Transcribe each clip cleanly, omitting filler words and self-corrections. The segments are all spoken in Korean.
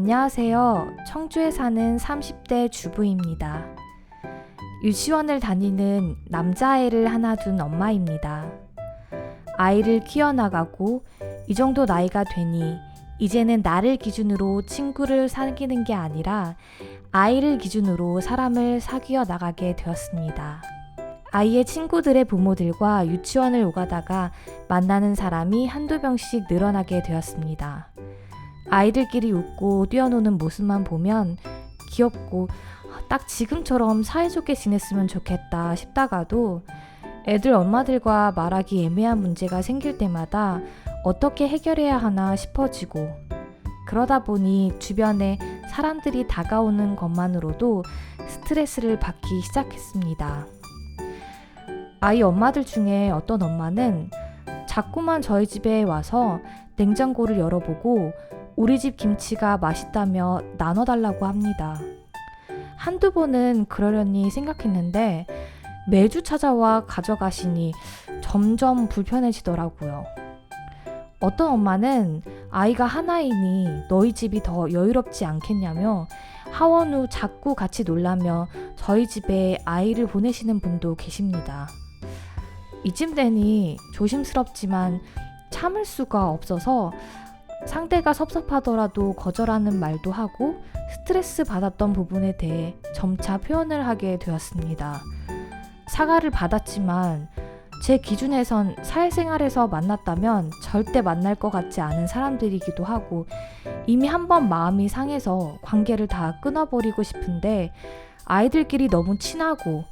안녕하세요. 청주에 사는 30대 주부입니다. 유치원을 다니는 남자아이를 하나 둔 엄마입니다. 아이를 키워나가고 이 정도 나이가 되니 이제는 나를 기준으로 친구를 사귀는 게 아니라 아이를 기준으로 사람을 사귀어 나가게 되었습니다. 아이의 친구들의 부모들과 유치원을 오가다가 만나는 사람이 한두 명씩 늘어나게 되었습니다. 아이들끼리 웃고 뛰어노는 모습만 보면 귀엽고 딱 지금처럼 사이좋게 지냈으면 좋겠다 싶다가도 애들 엄마들과 말하기 애매한 문제가 생길 때마다 어떻게 해결해야 하나 싶어지고, 그러다 보니 주변에 사람들이 다가오는 것만으로도 스트레스를 받기 시작했습니다. 아이 엄마들 중에 어떤 엄마는 자꾸만 저희 집에 와서 냉장고를 열어보고 우리 집 김치가 맛있다며 나눠달라고 합니다. 한두 번은 그러려니 생각했는데 매주 찾아와 가져가시니 점점 불편해지더라고요. 어떤 엄마는 아이가 하나이니 너희 집이 더 여유롭지 않겠냐며 하원 후 자꾸 같이 놀라며 저희 집에 아이를 보내시는 분도 계십니다. 이쯤 되니 조심스럽지만 참을 수가 없어서 상대가 섭섭하더라도 거절하는 말도 하고 스트레스 받았던 부분에 대해 점차 표현을 하게 되었습니다. 사과를 받았지만 제 기준에선 사회생활에서 만났다면 절대 만날 것 같지 않은 사람들이기도 하고 이미 한번 마음이 상해서 관계를 다 끊어버리고 싶은데 아이들끼리 너무 친하고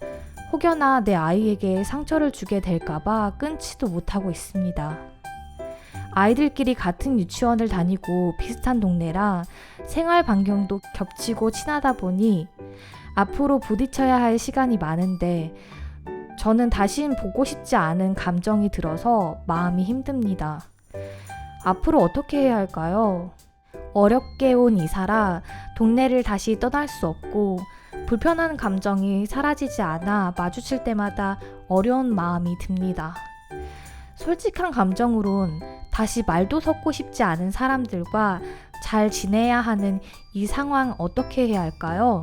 혹여나 내 아이에게 상처를 주게 될까봐 끊지도 못하고 있습니다. 아이들끼리 같은 유치원을 다니고 비슷한 동네라 생활 반경도 겹치고 친하다 보니 앞으로 부딪혀야 할 시간이 많은데 저는 다신 보고 싶지 않은 감정이 들어서 마음이 힘듭니다. 앞으로 어떻게 해야 할까요? 어렵게 온 이사라 동네를 다시 떠날 수 없고 불편한 감정이 사라지지 않아 마주칠 때마다 어려운 마음이 듭니다. 솔직한 감정으론 다시 말도 섞고 싶지 않은 사람들과 잘 지내야 하는 이 상황 어떻게 해야 할까요?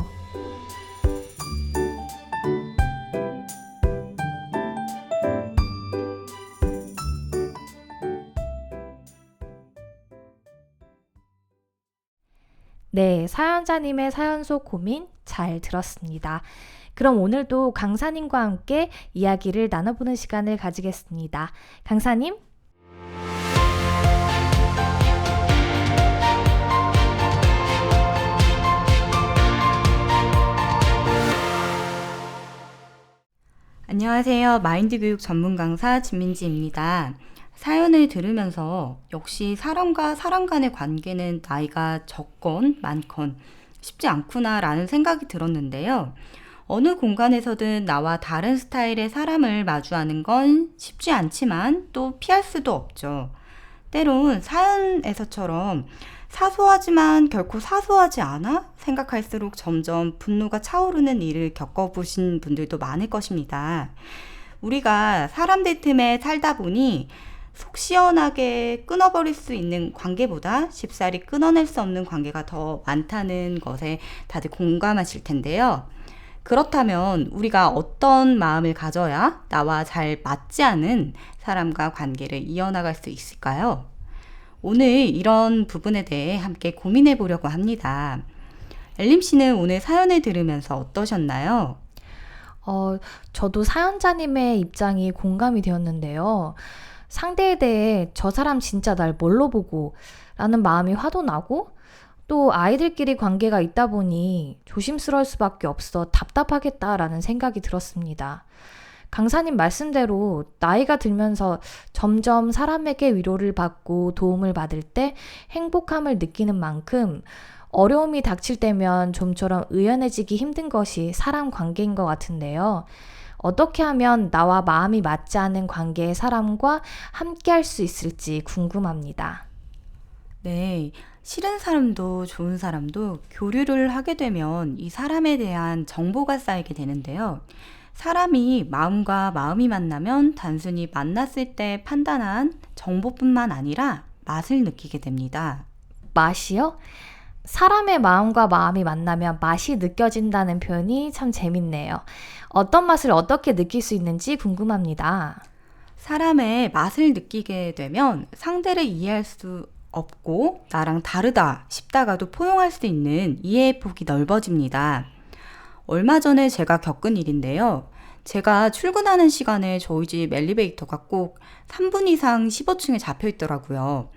네, 사연자님의 사연 속 고민 잘 들었습니다. 그럼 오늘도 강사님과 함께 이야기를 나눠보는 시간을 가지겠습니다. 강사님? 안녕하세요. 마인드 교육 전문 강사 진민지입니다. 사연을 들으면서 역시 사람과 사람 간의 관계는 나이가 적건 많건 쉽지 않구나라는 생각이 들었는데요. 어느 공간에서든 나와 다른 스타일의 사람을 마주하는 건 쉽지 않지만 또 피할 수도 없죠. 때론 사연에서처럼 사소하지만 결코 사소하지 않아 생각할수록 점점 분노가 차오르는 일을 겪어보신 분들도 많을 것입니다. 우리가 사람들 틈에 살다 보니 속 시원하게 끊어버릴 수 있는 관계보다 쉽사리 끊어낼 수 없는 관계가 더 많다는 것에 다들 공감하실 텐데요. 그렇다면 우리가 어떤 마음을 가져야 나와 잘 맞지 않은 사람과 관계를 이어나갈 수 있을까요? 오늘 이런 부분에 대해 함께 고민해 보려고 합니다. 엘림 씨는 오늘 사연을 들으면서 어떠셨나요? 저도 사연자님의 입장이 공감이 되었는데요. 상대에 대해 저 사람 진짜 날 뭘로 보고 라는 마음이 화도 나고 또 아이들끼리 관계가 있다 보니 조심스러울 수밖에 없어 답답하겠다라는 생각이 들었습니다. 강사님 말씀대로 나이가 들면서 점점 사람에게 위로를 받고 도움을 받을 때 행복함을 느끼는 만큼 어려움이 닥칠 때면 좀처럼 의연해지기 힘든 것이 사람 관계인 것 같은데요. 어떻게 하면 나와 마음이 맞지 않은 관계의 사람과 함께 할 수 있을지 궁금합니다. 네, 싫은 사람도 좋은 사람도 교류를 하게 되면 이 사람에 대한 정보가 쌓이게 되는데요. 사람이 마음과 마음이 만나면 단순히 만났을 때 판단한 정보뿐만 아니라 맛을 느끼게 됩니다. 맛이요? 사람의 마음과 마음이 만나면 맛이 느껴진다는 표현이 참 재밌네요. 어떤 맛을 어떻게 느낄 수 있는지 궁금합니다. 사람의 맛을 느끼게 되면 상대를 이해할 수 없고 나랑 다르다 싶다가도 포용할 수 있는 이해의 폭이 넓어집니다. 얼마 전에 제가 겪은 일인데요. 제가 출근하는 시간에 저희 집 엘리베이터가 꼭 3분 이상 15층에 잡혀 있더라고요.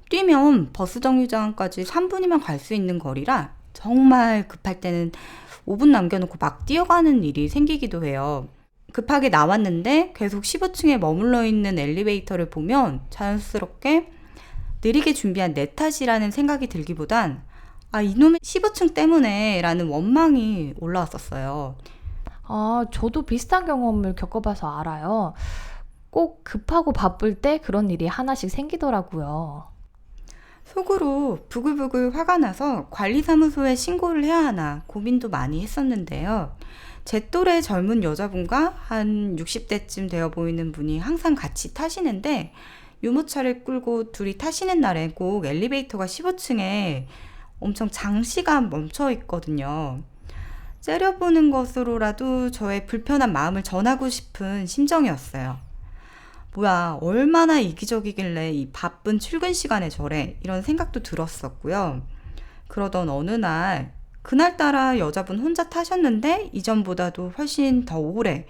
뛰면 버스 정류장까지 3분이면 갈 수 있는 거리라 정말 급할 때는 5분 남겨놓고 막 뛰어가는 일이 생기기도 해요. 급하게 나왔는데 계속 15층에 머물러 있는 엘리베이터를 보면 자연스럽게 느리게 준비한 내 탓이라는 생각이 들기보단 이놈의 15층 때문에 라는 원망이 올라왔었어요. 저도 비슷한 경험을 겪어봐서 알아요. 꼭 급하고 바쁠 때 그런 일이 하나씩 생기더라고요. 속으로 부글부글 화가 나서 관리사무소에 신고를 해야 하나 고민도 많이 했었는데요. 제 또래 젊은 여자분과 한 60대쯤 되어 보이는 분이 항상 같이 타시는데 유모차를 끌고 둘이 타시는 날에 꼭 엘리베이터가 15층에 엄청 장시간 멈춰 있거든요. 째려보는 것으로라도 저의 불편한 마음을 전하고 싶은 심정이었어요. 뭐야, 얼마나 이기적이길래 이 바쁜 출근 시간에 저래, 이런 생각도 들었었고요. 그러던 어느 날, 그날따라 여자분 혼자 타셨는데 이전보다도 훨씬 더 오래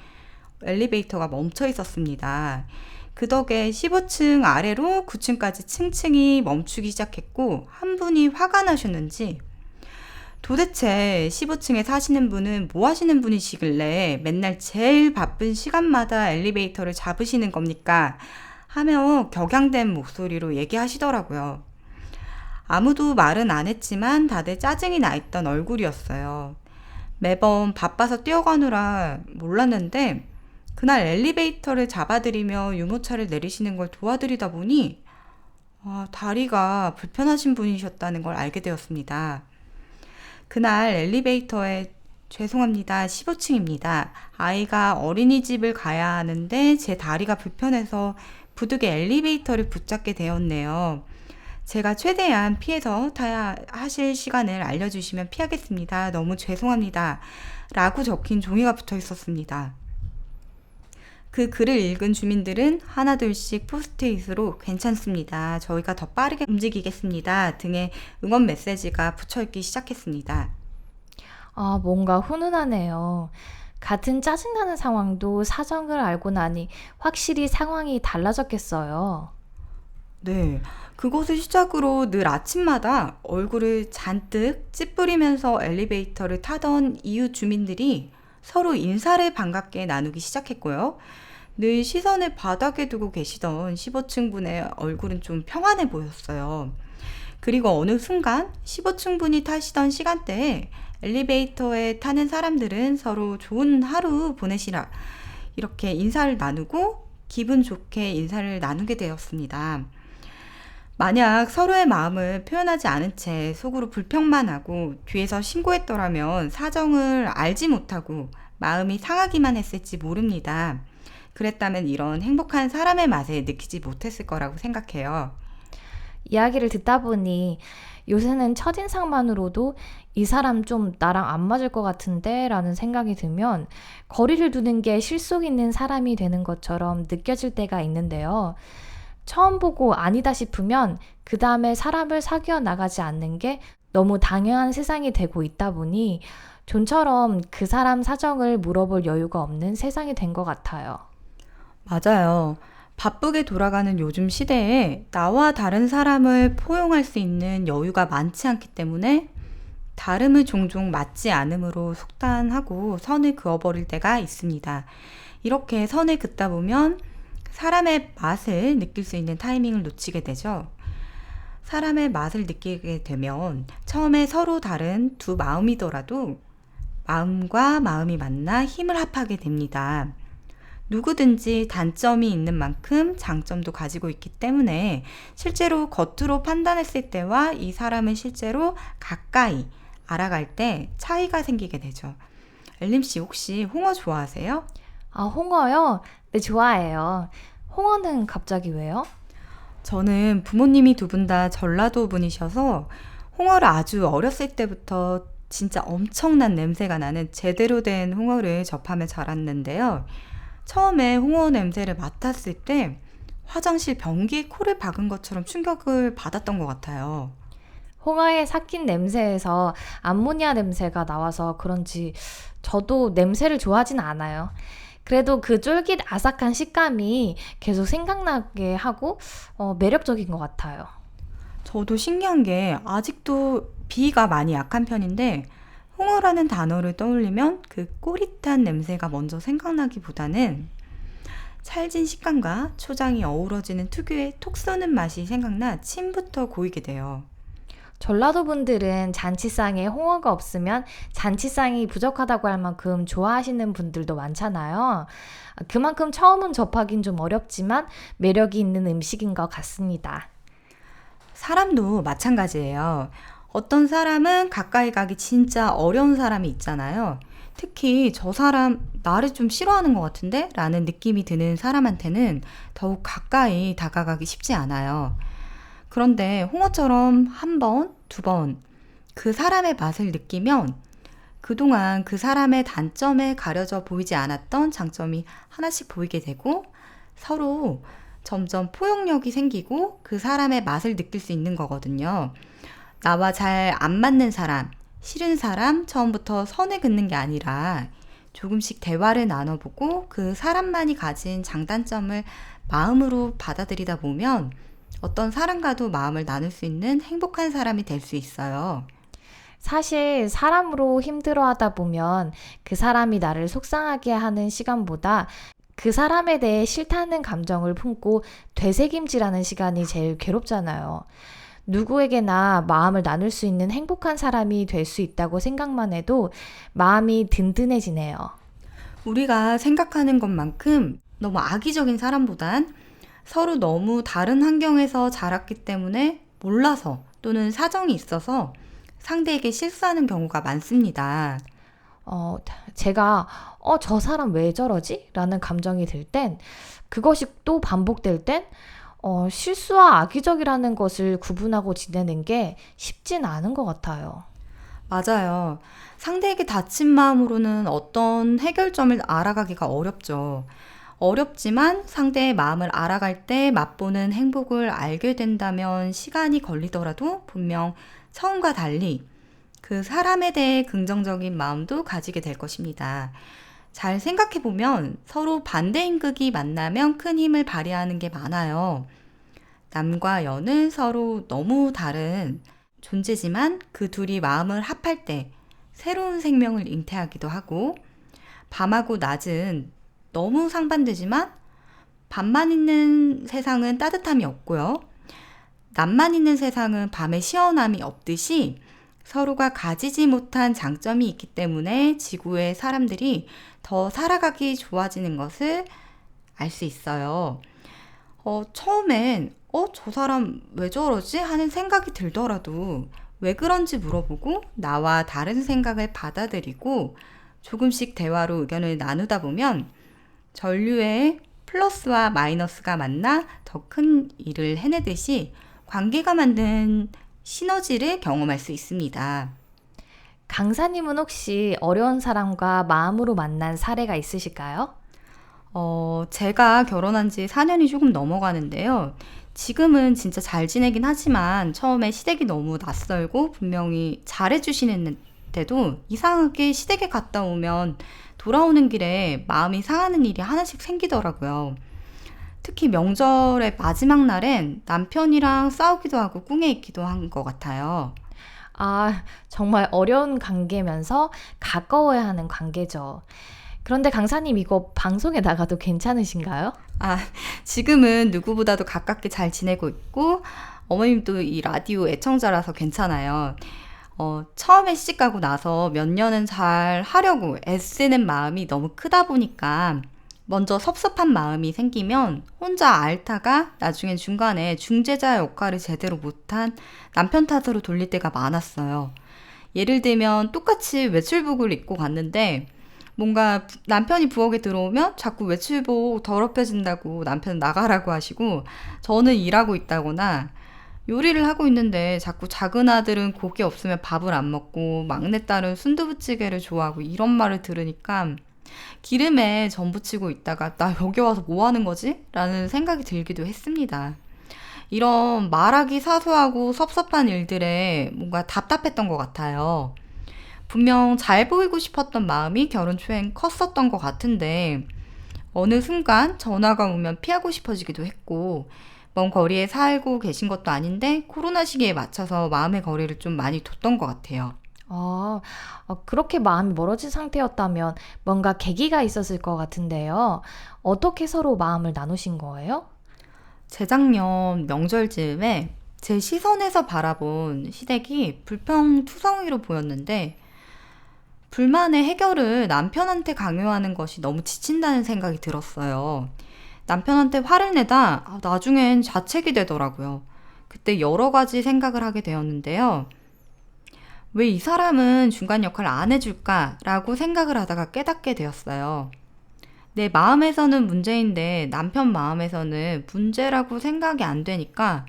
엘리베이터가 멈춰 있었습니다. 그 덕에 15층 아래로 9층까지 층층이 멈추기 시작했고, 한 분이 화가 나셨는지 도대체 15층에 사시는 분은 뭐 하시는 분이시길래 맨날 제일 바쁜 시간마다 엘리베이터를 잡으시는 겁니까? 하며 격양된 목소리로 얘기하시더라고요. 아무도 말은 안 했지만 다들 짜증이 나 있던 얼굴이었어요. 매번 바빠서 뛰어가느라 몰랐는데 그날 엘리베이터를 잡아드리며 유모차를 내리시는 걸 도와드리다 보니 다리가 불편하신 분이셨다는 걸 알게 되었습니다. 그날 엘리베이터에 죄송합니다. 15층입니다. 아이가 어린이집을 가야 하는데 제 다리가 불편해서 부득이 엘리베이터를 붙잡게 되었네요. 제가 최대한 피해서 타야 하실 시간을 알려주시면 피하겠습니다. 너무 죄송합니다. 라고 적힌 종이가 붙어 있었습니다. 그 글을 읽은 주민들은 하나둘씩 포스트잇으로 괜찮습니다. 저희가 더 빠르게 움직이겠습니다. 등의 응원 메시지가 붙여 있기 시작했습니다. 뭔가 훈훈하네요. 같은 짜증나는 상황도 사정을 알고 나니 확실히 상황이 달라졌겠어요. 네, 그것을 시작으로 늘 아침마다 얼굴을 잔뜩 찌푸리면서 엘리베이터를 타던 이웃 주민들이 서로 인사를 반갑게 나누기 시작했고요. 늘 시선을 바닥에 두고 계시던 15층 분의 얼굴은 좀 평안해 보였어요. 그리고 어느 순간 15층 분이 타시던 시간대에 엘리베이터에 타는 사람들은 서로 좋은 하루 보내시라 이렇게 인사를 나누고 기분 좋게 인사를 나누게 되었습니다. 만약 서로의 마음을 표현하지 않은 채 속으로 불평만 하고 뒤에서 신고했더라면 사정을 알지 못하고 마음이 상하기만 했을지 모릅니다. 그랬다면 이런 행복한 사람의 맛을 느끼지 못했을 거라고 생각해요. 이야기를 듣다 보니 요새는 첫인상만으로도 이 사람 좀 나랑 안 맞을 것 같은데 라는 생각이 들면 거리를 두는 게 실속 있는 사람이 되는 것처럼 느껴질 때가 있는데요. 처음 보고 아니다 싶으면 그 다음에 사람을 사귀어 나가지 않는 게 너무 당연한 세상이 되고 있다 보니 좀처럼 그 사람 사정을 물어볼 여유가 없는 세상이 된 것 같아요. 맞아요. 바쁘게 돌아가는 요즘 시대에 나와 다른 사람을 포용할 수 있는 여유가 많지 않기 때문에 다름을 종종 맞지 않음으로 속단하고 선을 그어버릴 때가 있습니다. 이렇게 선을 긋다 보면 사람의 맛을 느낄 수 있는 타이밍을 놓치게 되죠. 사람의 맛을 느끼게 되면 처음에 서로 다른 두 마음이더라도 마음과 마음이 만나 힘을 합하게 됩니다. 누구든지 단점이 있는 만큼 장점도 가지고 있기 때문에 실제로 겉으로 판단했을 때와 이 사람을 실제로 가까이 알아갈 때 차이가 생기게 되죠. 엘림씨 혹시 홍어 좋아하세요? 홍어요? 네, 좋아해요. 홍어는 갑자기 왜요? 저는 부모님이 두 분 다 전라도 분이셔서 홍어를 아주 어렸을 때부터 진짜 엄청난 냄새가 나는 제대로 된 홍어를 접하며 자랐는데요. 처음에 홍어 냄새를 맡았을 때 화장실 변기에 코를 박은 것처럼 충격을 받았던 것 같아요. 홍어에 삭힌 냄새에서 암모니아 냄새가 나와서 그런지 저도 냄새를 좋아하진 않아요. 그래도 그 쫄깃 아삭한 식감이 계속 생각나게 하고 매력적인 것 같아요. 저도 신기한 게 아직도 비위가 많이 약한 편인데 홍어라는 단어를 떠올리면 그 꼬릿한 냄새가 먼저 생각나기보다는 찰진 식감과 초장이 어우러지는 특유의 톡 쏘는 맛이 생각나 침부터 고이게 돼요. 전라도 분들은 잔치상에 홍어가 없으면 잔치상이 부족하다고 할 만큼 좋아하시는 분들도 많잖아요. 그만큼 처음은 접하긴 좀 어렵지만 매력이 있는 음식인 것 같습니다. 사람도 마찬가지예요. 어떤 사람은 가까이 가기 진짜 어려운 사람이 있잖아요. 특히 저 사람 나를 좀 싫어하는 것 같은데? 라는 느낌이 드는 사람한테는 더욱 가까이 다가가기 쉽지 않아요. 그런데 홍어처럼 한 번, 두 번 그 사람의 맛을 느끼면 그동안 그 사람의 단점에 가려져 보이지 않았던 장점이 하나씩 보이게 되고 서로 점점 포용력이 생기고 그 사람의 맛을 느낄 수 있는 거거든요. 나와 잘 안 맞는 사람, 싫은 사람 처음부터 선을 긋는 게 아니라 조금씩 대화를 나눠보고 그 사람만이 가진 장단점을 마음으로 받아들이다 보면 어떤 사람과도 마음을 나눌 수 있는 행복한 사람이 될 수 있어요. 사실 사람으로 힘들어하다 보면 그 사람이 나를 속상하게 하는 시간보다 그 사람에 대해 싫다는 감정을 품고 되새김질하는 시간이 제일 괴롭잖아요. 누구에게나 마음을 나눌 수 있는 행복한 사람이 될 수 있다고 생각만 해도 마음이 든든해지네요. 우리가 생각하는 것만큼 너무 악의적인 사람보단 서로 너무 다른 환경에서 자랐기 때문에 몰라서 또는 사정이 있어서 상대에게 실수하는 경우가 많습니다. 제가 저 사람 왜 저러지? 라는 감정이 들 땐 그것이 또 반복될 땐 실수와 악의적이라는 것을 구분하고 지내는 게 쉽진 않은 것 같아요. 맞아요. 상대에게 다친 마음으로는 어떤 해결점을 알아가기가 어렵죠. 어렵지만 상대의 마음을 알아갈 때 맛보는 행복을 알게 된다면 시간이 걸리더라도 분명 처음과 달리 그 사람에 대해 긍정적인 마음도 가지게 될 것입니다. 잘 생각해보면 서로 반대인 극이 만나면 큰 힘을 발휘하는 게 많아요. 남과 여는 서로 너무 다른 존재지만 그 둘이 마음을 합할 때 새로운 생명을 잉태하기도 하고 밤하고 낮은 너무 상반되지만 밤만 있는 세상은 따뜻함이 없고요. 낮만 있는 세상은 밤의 시원함이 없듯이 서로가 가지지 못한 장점이 있기 때문에 지구의 사람들이 더 살아가기 좋아지는 것을 알 수 있어요. 처음엔 저 사람 왜 저러지? 하는 생각이 들더라도 왜 그런지 물어보고 나와 다른 생각을 받아들이고 조금씩 대화로 의견을 나누다 보면 전류의 플러스와 마이너스가 만나 더 큰 일을 해내듯이 관계가 만든 시너지를 경험할 수 있습니다. 강사님은 혹시 어려운 사람과 마음으로 만난 사례가 있으실까요? 제가 결혼한 지 4년이 조금 넘어가는데요. 지금은 진짜 잘 지내긴 하지만 처음에 시댁이 너무 낯설고 분명히 잘해주시는데도 이상하게 시댁에 갔다 오면 돌아오는 길에 마음이 상하는 일이 하나씩 생기더라고요. 특히 명절의 마지막 날엔 남편이랑 싸우기도 하고 꿍해 있기도 한 것 같아요. 정말 어려운 관계면서 가까워야 하는 관계죠. 그런데 강사님 이거 방송에 나가도 괜찮으신가요? 지금은 누구보다도 가깝게 잘 지내고 있고 어머님도 이 라디오 애청자라서 괜찮아요. 처음에 시집가고 나서 몇 년은 잘 하려고 애쓰는 마음이 너무 크다 보니까 먼저 섭섭한 마음이 생기면 혼자 앓다가 나중엔 중간에 중재자 역할을 제대로 못한 남편 탓으로 돌릴 때가 많았어요. 예를 들면 똑같이 외출복을 입고 갔는데 뭔가 남편이 부엌에 들어오면 자꾸 외출복 더럽혀진다고 남편 나가라고 하시고 저는 일하고 있다거나 요리를 하고 있는데 자꾸 작은 아들은 고기 없으면 밥을 안 먹고 막내딸은 순두부찌개를 좋아하고 이런 말을 들으니까 기름에 전 부치고 있다가 나 여기 와서 뭐 하는 거지? 라는 생각이 들기도 했습니다. 이런 말하기 사소하고 섭섭한 일들에 뭔가 답답했던 것 같아요. 분명 잘 보이고 싶었던 마음이 결혼 초엔 컸었던 것 같은데 어느 순간 전화가 오면 피하고 싶어지기도 했고 먼 거리에 살고 계신 것도 아닌데 코로나 시기에 맞춰서 마음의 거리를 좀 많이 뒀던 것 같아요. 아, 그렇게 마음이 멀어진 상태였다면 뭔가 계기가 있었을 것 같은데요. 어떻게 서로 마음을 나누신 거예요? 재작년 명절 즈음에 제 시선에서 바라본 시댁이 불평투성이로 보였는데 불만의 해결을 남편한테 강요하는 것이 너무 지친다는 생각이 들었어요. 남편한테 화를 내다 나중엔 자책이 되더라고요. 그때 여러 가지 생각을 하게 되었는데요. 왜 이 사람은 중간 역할을 안 해줄까라고 생각을 하다가 깨닫게 되었어요. 내 마음에서는 문제인데 남편 마음에서는 문제라고 생각이 안 되니까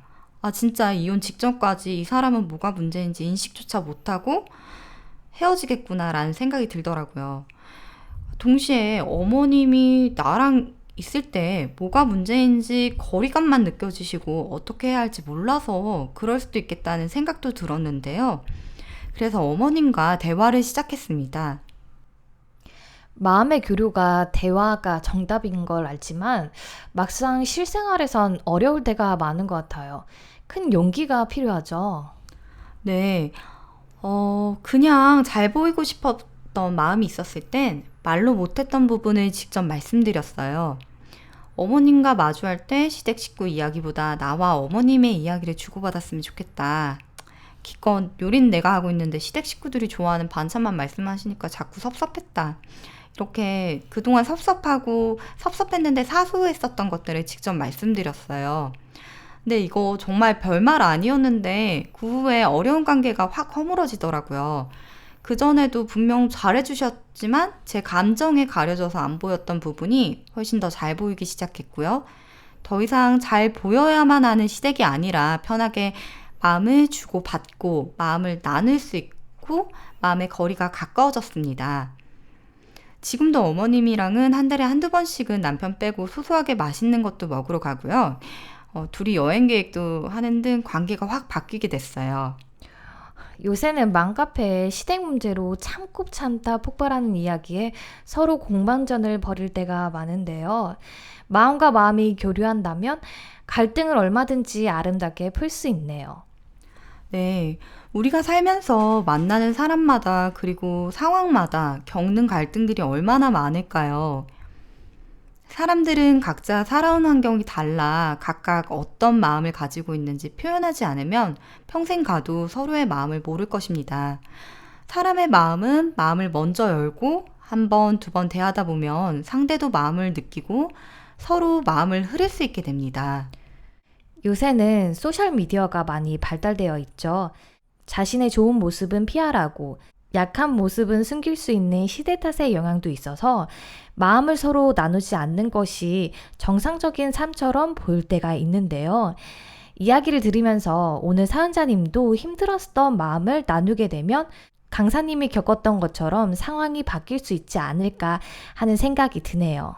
진짜 이혼 직전까지 이 사람은 뭐가 문제인지 인식조차 못하고 헤어지겠구나라는 생각이 들더라고요. 동시에 어머님이 나랑 있을 때 뭐가 문제인지 거리감만 느껴지시고 어떻게 해야 할지 몰라서 그럴 수도 있겠다는 생각도 들었는데요. 그래서 어머님과 대화를 시작했습니다. 마음의 교류가 대화가 정답인 걸 알지만 막상 실생활에선 어려울 때가 많은 것 같아요. 큰 용기가 필요하죠. 네, 그냥 잘 보이고 싶었던 마음이 있었을 땐 말로 못했던 부분을 직접 말씀드렸어요. 어머님과 마주할 때 시댁 식구 이야기보다 나와 어머님의 이야기를 주고받았으면 좋겠다. 기껏 요리는 내가 하고 있는데 시댁 식구들이 좋아하는 반찬만 말씀하시니까 자꾸 섭섭했다. 이렇게 그동안 섭섭했는데 사소했었던 것들을 직접 말씀드렸어요. 근데 이거 정말 별말 아니었는데 그 후에 어려운 관계가 확 허물어지더라고요. 그전에도 분명 잘해주셨지만 제 감정에 가려져서 안 보였던 부분이 훨씬 더 잘 보이기 시작했고요. 더 이상 잘 보여야만 하는 시댁이 아니라 편하게 마음을 주고 받고 마음을 나눌 수 있고 마음의 거리가 가까워졌습니다. 지금도 어머님이랑은 한 달에 한두 번씩은 남편 빼고 소소하게 맛있는 것도 먹으러 가고요. 둘이 여행 계획도 하는 등 관계가 확 바뀌게 됐어요. 요새는 맘카페에 시댁 문제로 참고 참다 폭발하는 이야기에 서로 공방전을 벌일 때가 많은데요. 마음과 마음이 교류한다면 갈등을 얼마든지 아름답게 풀 수 있네요. 네, 우리가 살면서 만나는 사람마다 그리고 상황마다 겪는 갈등들이 얼마나 많을까요? 사람들은 각자 살아온 환경이 달라 각각 어떤 마음을 가지고 있는지 표현하지 않으면 평생 가도 서로의 마음을 모를 것입니다. 사람의 마음은 마음을 먼저 열고 한 번, 두 번 대하다 보면 상대도 마음을 느끼고 서로 마음을 흐를 수 있게 됩니다. 요새는 소셜미디어가 많이 발달되어 있죠. 자신의 좋은 모습은 피하라고, 약한 모습은 숨길 수 있는 시대 탓의 영향도 있어서 마음을 서로 나누지 않는 것이 정상적인 삶처럼 보일 때가 있는데요. 이야기를 들으면서 오늘 사연자님도 힘들었던 마음을 나누게 되면 강사님이 겪었던 것처럼 상황이 바뀔 수 있지 않을까 하는 생각이 드네요.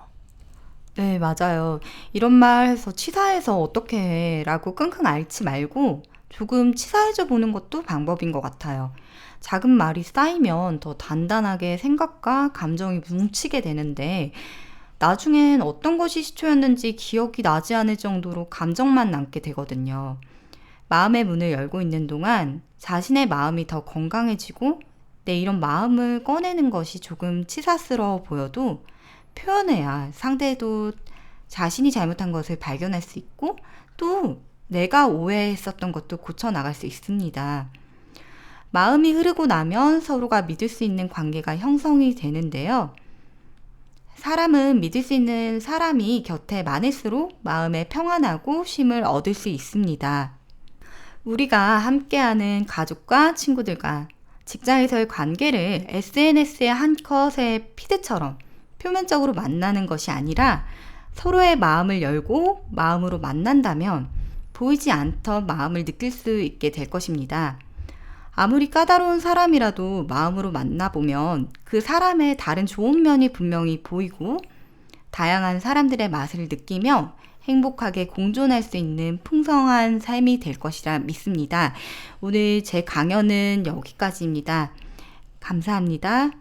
네, 맞아요. 이런 말 해서 치사해서 어떻게 해 라고 끙끙 앓지 말고 조금 치사해져 보는 것도 방법인 것 같아요. 작은 말이 쌓이면 더 단단하게 생각과 감정이 뭉치게 되는데 나중엔 어떤 것이 시초였는지 기억이 나지 않을 정도로 감정만 남게 되거든요. 마음의 문을 열고 있는 동안 자신의 마음이 더 건강해지고 내 이런 마음을 꺼내는 것이 조금 치사스러워 보여도 표현해야 상대도 자신이 잘못한 것을 발견할 수 있고 또 내가 오해했었던 것도 고쳐나갈 수 있습니다. 마음이 흐르고 나면 서로가 믿을 수 있는 관계가 형성이 되는데요. 사람은 믿을 수 있는 사람이 곁에 많을수록 마음에 평안하고 쉼을 얻을 수 있습니다. 우리가 함께하는 가족과 친구들과 직장에서의 관계를 SNS의 한 컷의 피드처럼 표면적으로 만나는 것이 아니라 서로의 마음을 열고 마음으로 만난다면 보이지 않던 마음을 느낄 수 있게 될 것입니다. 아무리 까다로운 사람이라도 마음으로 만나보면 그 사람의 다른 좋은 면이 분명히 보이고 다양한 사람들의 맛을 느끼며 행복하게 공존할 수 있는 풍성한 삶이 될 것이라 믿습니다. 오늘 제 강연은 여기까지입니다. 감사합니다.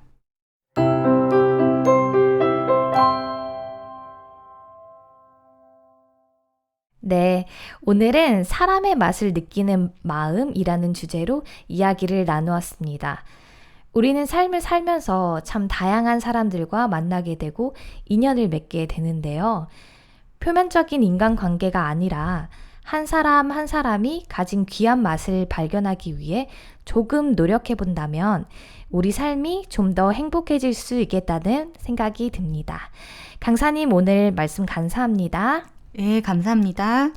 네, 오늘은 사람의 맛을 느끼는 마음이라는 주제로 이야기를 나누었습니다. 우리는 삶을 살면서 참 다양한 사람들과 만나게 되고 인연을 맺게 되는데요. 표면적인 인간관계가 아니라 한 사람 한 사람이 가진 귀한 맛을 발견하기 위해 조금 노력해 본다면 우리 삶이 좀 더 행복해질 수 있겠다는 생각이 듭니다. 강사님 오늘 말씀 감사합니다. 네, 감사합니다.